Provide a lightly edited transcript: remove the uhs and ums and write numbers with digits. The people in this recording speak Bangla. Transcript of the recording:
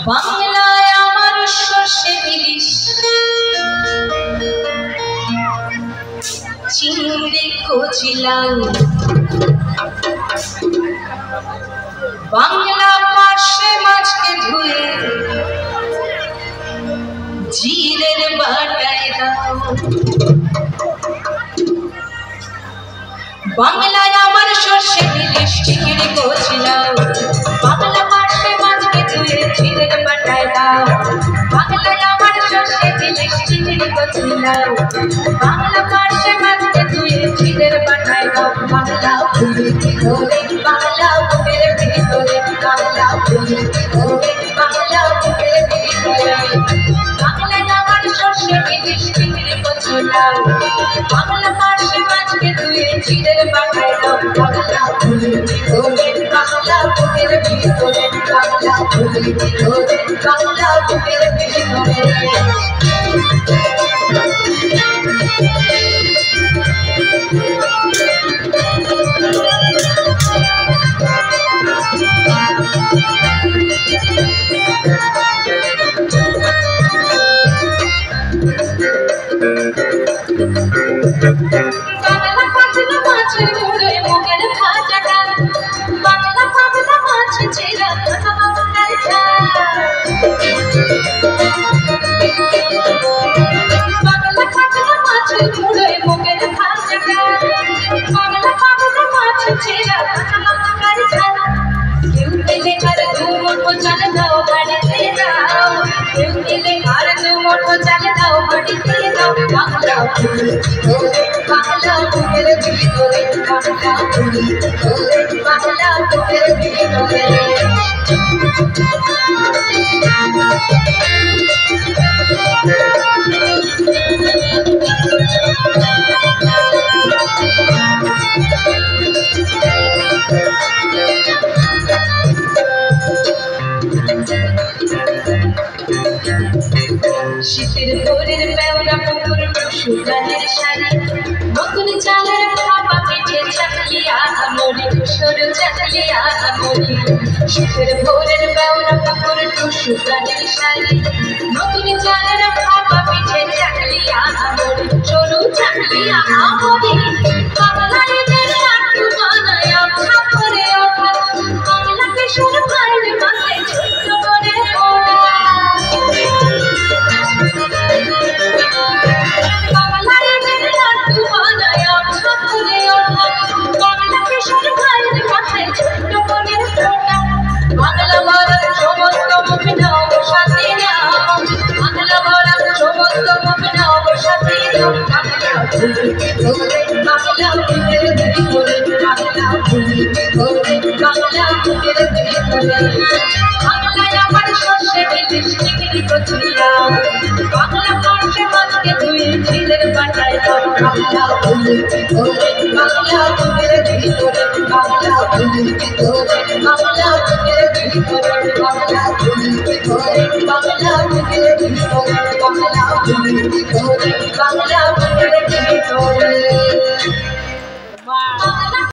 বাংলায় আমার সর্ষে ইলিশ চিংড়ি কচি লাউ বাংলা পার্শে মাছকে ধুয়ে জিরের বাটায় দাও। বাংলায় আমার সর্ষে ইলিশ চিংড়ি কচি লাউ বাংলা পার্শে মাছকে ধুয়ে জিরের বাটায় দাও। বাংলায় আমার সর্ষে ইলিশ চিংড়ি কচি লাউ বাংলা পার্শে মাছকে ধুয়ে জিরের বাটায় দাও। বাংলা ফুলের ভিতরে বাংলা বুকের ভিতরে বাংলা ফুলের ভিতরে বাংলা বুকের ভিতরে বাংলায় আমার সর্ষে ইলিশ চিংড়ি কচি লাউ বাংলা পার্শে মাছকে ধুয়ে জিরের বাটায় দাও। বাংলা ফুলের ভিতরে বাংলা বুকের ভিতরে বাংলা ফুলের ভিতরে বাংলা বুকের ভিতরে বাংলা পাতলা মাছের মুড়ে মুগের ভাজাটা বাংলা পাতলা মাছ ছেড়া বাংলার ঝাল বাংলা পাতলা মাছের মুড়ে মুগের ভাজাটা বাংলা পাতলা মাছ ছেড়া বাংলার ঝাল কেউ পেলে আর দু মুঠো চাল দাও বাড়িতে দাও কেউ পেলে আর দু মুঠো চাল দাও বাড়িতে দাও। বাংলা বাংলা বুকের ভিতরে বাংলা ফুলের ভিতরে বাংলা বুকের ভিতরে শীতের ভোরের বেওরা পুকুর টুসু গানের শাড়ি নতুন চালের ভাপা পিঠে চাকলিয়া আমরি সরু চাকলিয়া আমরি শীতের ভোরের বেওরা পুকুর টুসু গানের শাড়ি নতুন চালের ভাপা পিঠে চাকলিয়া আমরি সরু চাকলিয়া আমরি বাংলার লাড্ডু বানায় ছাপরে ওঠা বাংলা কিশোর ভাইয়ের মাথায় ছোট্ট করে ওড়া বাংলায় আমার সর্ষে ইলিশ চিংড়ি কচি লাউ বাংলা পার্শে মাছকে ধুয়ে জিরের বাটায় দাও। বাংলা ফুলের ভিতরে বাংলা বুকের ভিতরে বাংলা ফুলের ভিতরে বাংলা বুকের ভিতরে